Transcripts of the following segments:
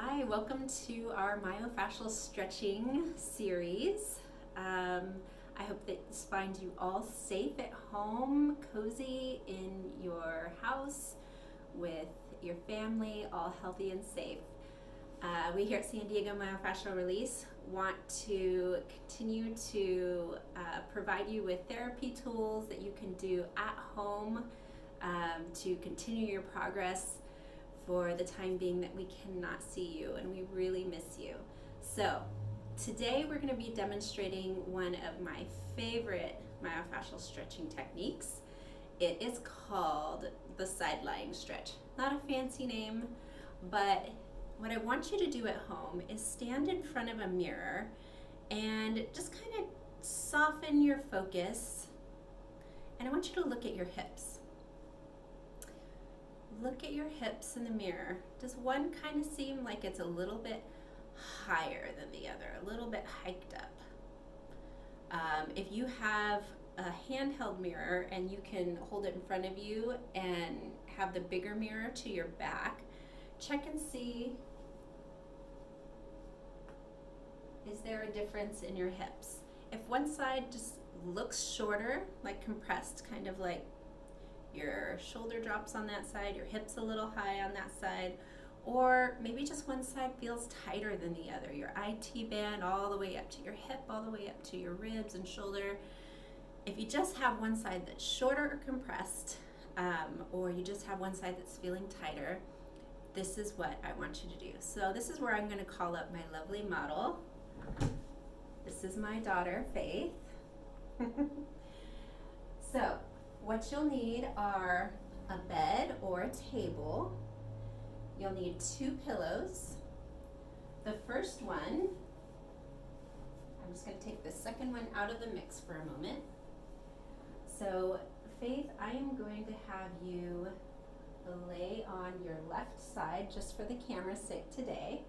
Hi, welcome to our myofascial stretching series. I hope that this finds you all safe at home, cozy in your house, with your family, all healthy and safe. We here at San Diego Myofascial Release want to continue to provide you with therapy tools that you can do at home to continue your progress for the time being that we cannot see you and we really miss you. So today we're going to be demonstrating one of my favorite myofascial stretching techniques. It is called the side lying stretch. Not a fancy name, but what I want you to do at home is stand in front of a mirror and just kind of soften your focus, and I want you to look at your hips. Look at your hips in the mirror. Does one kind of seem like it's a little bit higher than the other, a little bit hiked up? If you have a handheld mirror and you can hold it in front of you and have the bigger mirror to your back, check and see, is there a difference in your hips? If one side just looks shorter, like compressed, kind of like your shoulder drops on that side, your hips a little high on that side, or maybe just one side feels tighter than the other, your IT band all the way up to your hip, all the way up to your ribs and shoulder. If you just have one side that's shorter or compressed, or you just have one side that's feeling tighter, this is what I want you to do. So this is where I'm going to call up my lovely model. This is my daughter, Faith. So what you'll need are a bed or a table. You'll need 2 pillows. The first one, I'm just going to take the second one out of the mix for a moment. So Faith, I am going to have you lay on your left side, just for the camera's sake today.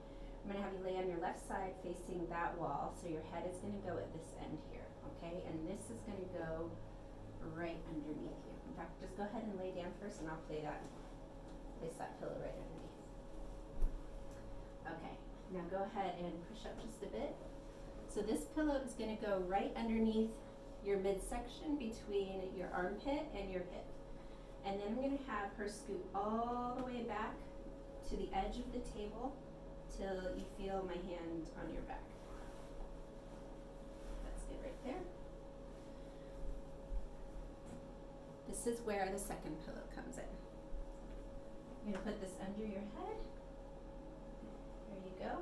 I'm going to have you lay on your left side facing that wall, so your head is going to go at this end here, okay? And this is going to go right underneath you. In fact, just go ahead and lay down first and I'll place that pillow right underneath. Okay, now go ahead and push up just a bit. So this pillow is going to go right underneath your midsection between your armpit and your hip. And then I'm going to have her scoot all the way back to the edge of the table till you feel my hand on your back. That's it right there. This is where the second pillow comes in. You're going to put this under your head. There you go.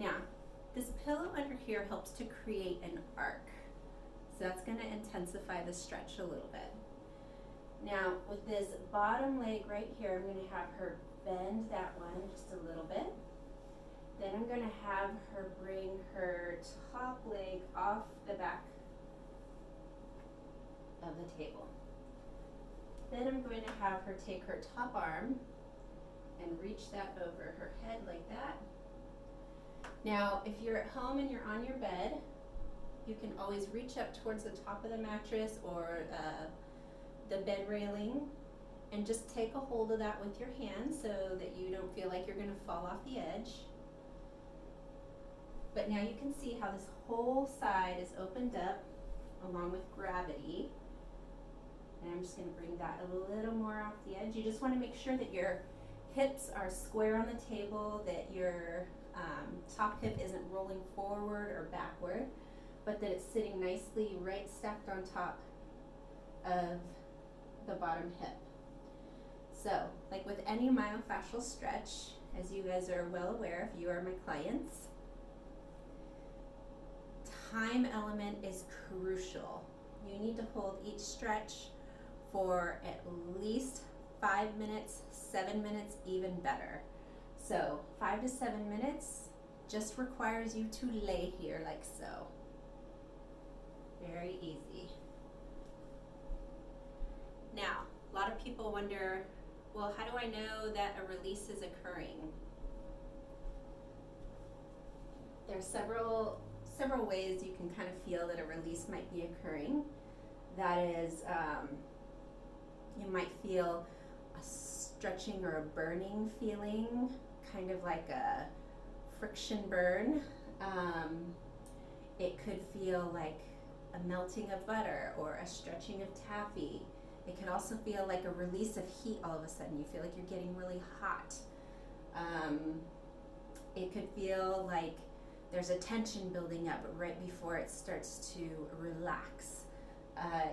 Now, this pillow under here helps to create an arc. So that's going to intensify the stretch a little bit. Now, with this bottom leg right here, I'm going to have her bend that one just a little bit. Then I'm going to have her bring her top leg off the back of the table. Then I'm going to have her take her top arm and reach that over her head like that. Now, if you're at home and you're on your bed, you can always reach up towards the top of the mattress or the bed railing and just take a hold of that with your hand so that you don't feel like you're going to fall off the edge. But now you can see how this whole side is opened up along with gravity. And I'm just going to bring that a little more off the edge. You just want to make sure that your hips are square on the table, that your top hip isn't rolling forward or backward, but that it's sitting nicely right stacked on top of the bottom hip. So, like with any myofascial stretch, as you guys are well aware if you are my clients, time element is crucial. You need to hold each stretch for at least 5 minutes, 7 minutes, even better. So 5 to 7 minutes just requires you to lay here like so. Very easy. Now, a lot of people wonder, well, how do I know that a release is occurring? There are several ways you can kind of feel that a release might be occurring. That is, you might feel a stretching or a burning feeling kind of like a friction burn. It could feel like a melting of butter or a stretching of taffy. It could also feel like a release of heat all of a sudden. You feel like you're getting really hot. It could feel like there's a tension building up right before it starts to relax.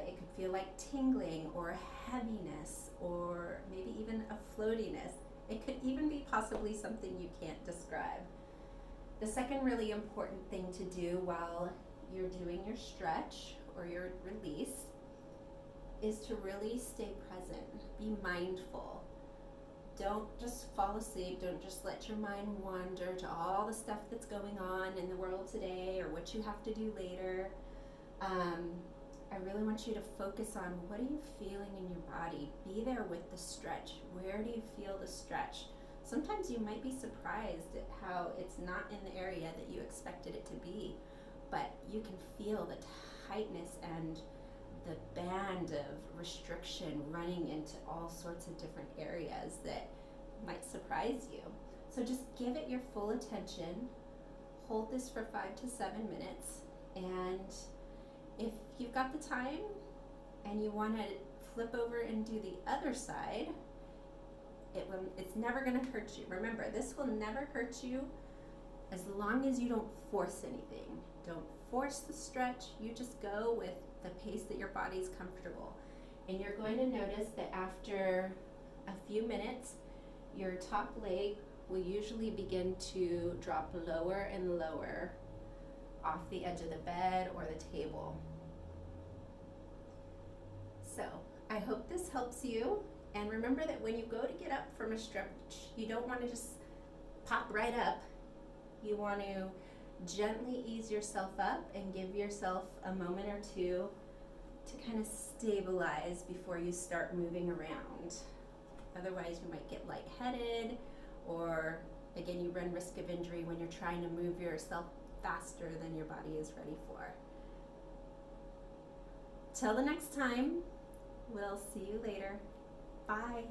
It could feel like tingling or heaviness or maybe even a floatiness. It could even be possibly something you can't describe. The second really important thing to do while you're doing your stretch or your release is to really stay present. Be mindful. Don't just fall asleep. Don't just let your mind wander to all the stuff that's going on in the world today or what you have to do later. I really want you to focus on what are you feeling in your body. Be there with the stretch. Where do you feel the stretch? Sometimes you might be surprised at how it's not in the area that you expected it to be, but you can feel the tightness and the band of restriction running into all sorts of different areas that might surprise you. So just give it your full attention. Hold this for 5 to 7 minutes, and if you've got the time and you want to flip over and do the other side, it's never going to hurt you. Remember, this will never hurt you as long as you don't force anything. Don't force the stretch. You just go with the pace that your body's comfortable. And you're going to notice that after a few minutes, your top leg will usually begin to drop lower and lower off the edge of the bed or the table. So I hope this helps you. And remember that when you go to get up from a stretch, you don't want to just pop right up. You want to gently ease yourself up and give yourself a moment or two to kind of stabilize before you start moving around. Otherwise, you might get lightheaded, or again, you run risk of injury when you're trying to move yourself faster than your body is ready for. Till the next time, we'll see you later. Bye.